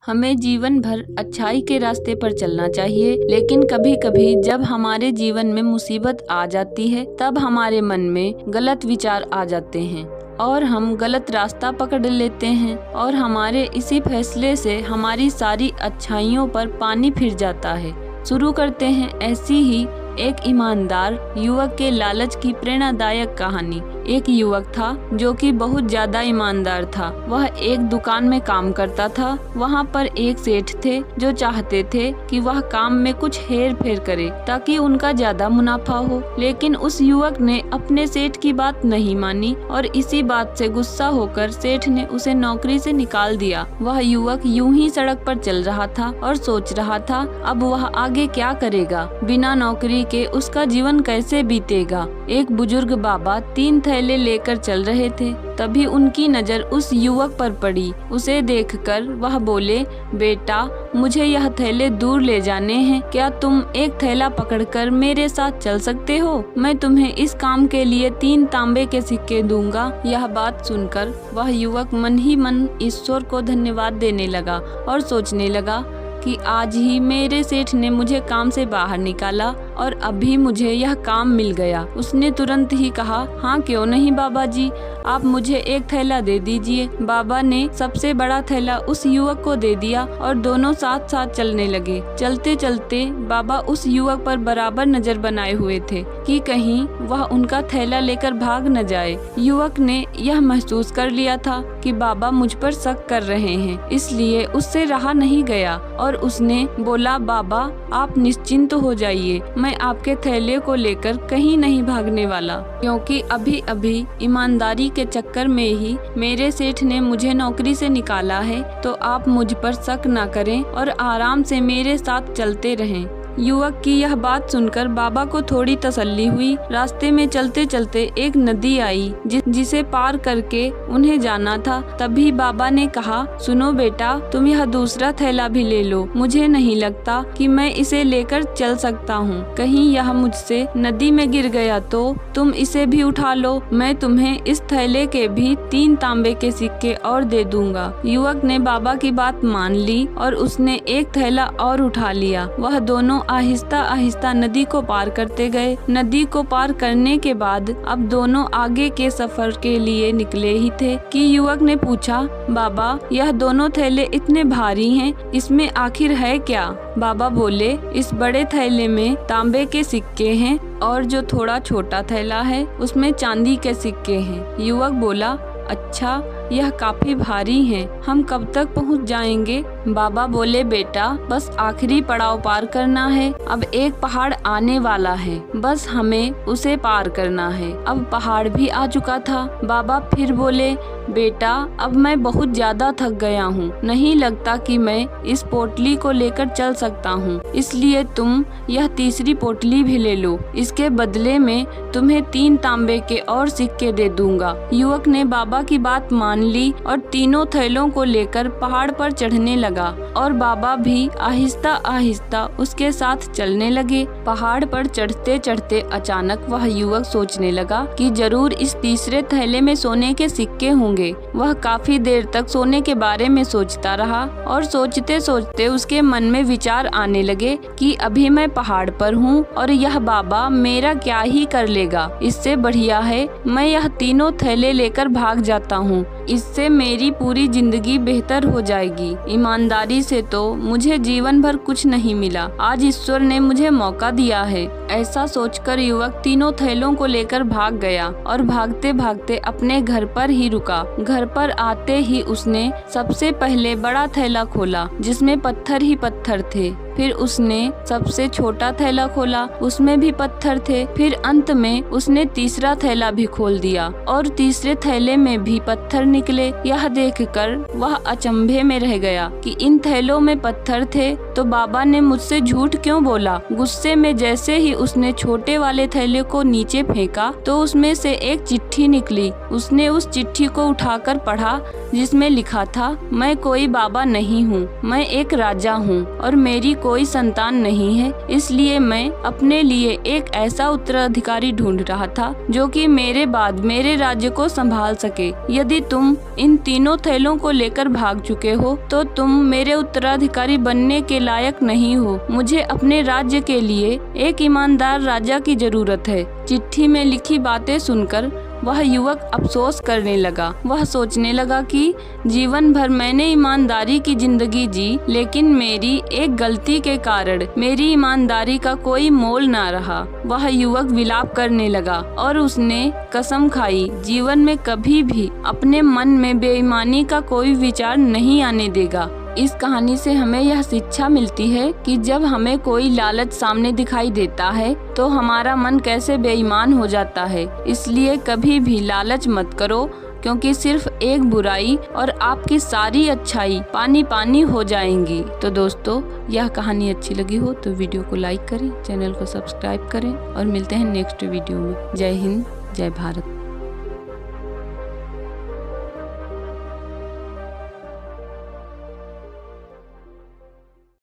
हमें जीवन भर अच्छाई के रास्ते पर चलना चाहिए, लेकिन कभी कभी जब हमारे जीवन में मुसीबत आ जाती है तब हमारे मन में गलत विचार आ जाते हैं और हम गलत रास्ता पकड़ लेते हैं और हमारे इसी फैसले से हमारी सारी अच्छाइयों पर पानी फिर जाता है। शुरू करते हैं ऐसी ही एक ईमानदार युवक के लालच की प्रेरणादायक कहानी। एक युवक था जो कि बहुत ज्यादा ईमानदार था। वह एक दुकान में काम करता था। वहाँ पर एक सेठ थे जो चाहते थे कि वह काम में कुछ हेर फेर करे ताकि उनका ज्यादा मुनाफा हो, लेकिन उस युवक ने अपने सेठ की बात नहीं मानी और इसी बात से गुस्सा होकर सेठ ने उसे नौकरी से निकाल दिया। वह युवक यूं ही सड़क पर चल रहा था और सोच रहा था अब वह आगे क्या करेगा, बिना नौकरी के उसका जीवन कैसे बीतेगा। एक बुजुर्ग बाबा 3 थैले लेकर चल रहे थे। तभी उनकी नजर उस युवक पर पड़ी। उसे देखकर वह बोले, बेटा मुझे यह थैले दूर ले जाने हैं, क्या तुम एक थैला पकड़कर मेरे साथ चल सकते हो? मैं तुम्हें इस काम के लिए 3 तांबे के सिक्के दूंगा। यह बात सुनकर वह युवक मन ही मन ईश्वर को धन्यवाद देने लगा और सोचने लगा कि आज ही मेरे सेठ ने मुझे काम से बाहर निकाला और अभी मुझे यह काम मिल गया। उसने तुरंत ही कहा, हाँ क्यों नहीं बाबा जी, आप मुझे एक थैला दे दीजिए। बाबा ने सबसे बड़ा थैला उस युवक को दे दिया और दोनों साथ साथ चलने लगे। चलते चलते बाबा उस युवक पर बराबर नजर बनाए हुए थे कि कहीं वह उनका थैला लेकर भाग न जाए। युवक ने यह महसूस कर लिया था कि बाबा मुझ पर शक कर रहे हैं, इसलिए उससे रहा नहीं गया और उसने बोला, बाबा आप निश्चिंत हो जाइए, मैं आपके थैले को लेकर कहीं नहीं भागने वाला, क्योंकि अभी अभी ईमानदारी के चक्कर में ही मेरे सेठ ने मुझे नौकरी से निकाला है। तो आप मुझ पर शक न करें और आराम से मेरे साथ चलते रहें। युवक की यह बात सुनकर बाबा को थोड़ी तसल्ली हुई। रास्ते में चलते चलते एक नदी आई जिसे पार करके उन्हें जाना था। तभी बाबा ने कहा, सुनो बेटा, तुम यह दूसरा थैला भी ले लो। मुझे नहीं लगता कि मैं इसे लेकर चल सकता हूँ। कहीं यह मुझसे नदी में गिर गया तो तुम इसे भी उठा लो। मैं तुम्हें इस थैले के भी 3 तांबे के सिक्के और दे दूंगा। युवक ने बाबा की बात मान ली और उसने एक थैला और उठा लिया। वह दोनों आहिस्ता आहिस्ता नदी को पार करते गए। नदी को पार करने के बाद अब दोनों आगे के सफर के लिए निकले ही थे कि युवक ने पूछा, बाबा यह दोनों थैले इतने भारी हैं, इसमें आखिर है क्या? बाबा बोले, इस बड़े थैले में तांबे के सिक्के हैं और जो थोड़ा छोटा थैला है उसमें चांदी के सिक्के हैं। युवक बोला, अच्छा यह काफी भारी है, हम कब तक पहुंच जाएंगे? बाबा बोले, बेटा बस आखिरी पड़ाव पार करना है। अब एक पहाड़ आने वाला है, बस हमें उसे पार करना है। अब पहाड़ भी आ चुका था। बाबा फिर बोले, बेटा अब मैं बहुत ज्यादा थक गया हूँ, नहीं लगता कि मैं इस पोटली को लेकर चल सकता हूँ, इसलिए तुम यह तीसरी पोटली भी ले लो। इसके बदले में तुम्हें 3 तांबे के और सिक्के दे दूंगा। युवक ने बाबा की बात मान ली और तीनों थैलों को लेकर पहाड़ पर चढ़ने लगा और बाबा भी आहिस्ता आहिस्ता उसके साथ चलने लगे। पहाड़ पर चढ़ते चढ़ते अचानक वह युवक सोचने लगा कि जरूर इस तीसरे थैले में सोने के सिक्के होंगे। वह काफी देर तक सोने के बारे में सोचता रहा और सोचते सोचते उसके मन में विचार आने लगे कि अभी मैं पहाड़ पर हूँ और यह बाबा मेरा क्या ही कर लेगा। इससे बढ़िया है मैं यह तीनों थैले लेकर भाग जाता हूँ, इससे मेरी पूरी जिंदगी बेहतर हो जाएगी। ईमानदारी से तो मुझे जीवन भर कुछ नहीं मिला, आज ईश्वर ने मुझे मौका दिया है। ऐसा सोचकर युवक तीनों थैलों को लेकर भाग गया और भागते भागते अपने घर पर ही रुका। घर पर आते ही उसने सबसे पहले बड़ा थैला खोला जिसमें पत्थर ही पत्थर थे। फिर उसने सबसे छोटा थैला खोला, उसमें भी पत्थर थे। फिर अंत में उसने तीसरा थैला भी खोल दिया और तीसरे थैले में भी पत्थर निकले। यह देखकर वह अचंभे में रह गया कि इन थैलों में पत्थर थे तो बाबा ने मुझसे झूठ क्यों बोला। गुस्से में जैसे ही उसने छोटे वाले थैले को नीचे फेंका तो उसमें से एक चिट्ठी निकली। उसने उस चिट्ठी को उठाकर पढ़ा जिसमें लिखा था, मैं कोई बाबा नहीं हूँ, मैं एक राजा हूँ और मेरी कोई संतान नहीं है, इसलिए मैं अपने लिए एक ऐसा उत्तराधिकारी ढूंढ रहा था जो कि मेरे बाद मेरे राज्य को संभाल सके। यदि तुम इन तीनों थैलों को लेकर भाग चुके हो तो तुम मेरे उत्तराधिकारी बनने के लायक नहीं हो। मुझे अपने राज्य के लिए एक ईमानदार राजा की जरूरत है। चिट्ठी में लिखी बातें सुनकर वह युवक अफसोस करने लगा। वह सोचने लगा कि जीवन भर मैंने ईमानदारी की जिंदगी जी, लेकिन मेरी एक गलती के कारण मेरी ईमानदारी का कोई मोल ना रहा। वह युवक विलाप करने लगा और उसने कसम खाई जीवन में कभी भी अपने मन में बेईमानी का कोई विचार नहीं आने देगा। इस कहानी से हमें यह शिक्षा मिलती है कि जब हमें कोई लालच सामने दिखाई देता है तो हमारा मन कैसे बेईमान हो जाता है। इसलिए कभी भी लालच मत करो, क्योंकि सिर्फ एक बुराई और आपकी सारी अच्छाई पानी पानी हो जाएंगी। तो दोस्तों, यह कहानी अच्छी लगी हो तो वीडियो को लाइक करें, चैनल को सब्सक्राइब करें और मिलते हैं नेक्स्ट वीडियो में। जय हिंद, जय भारत।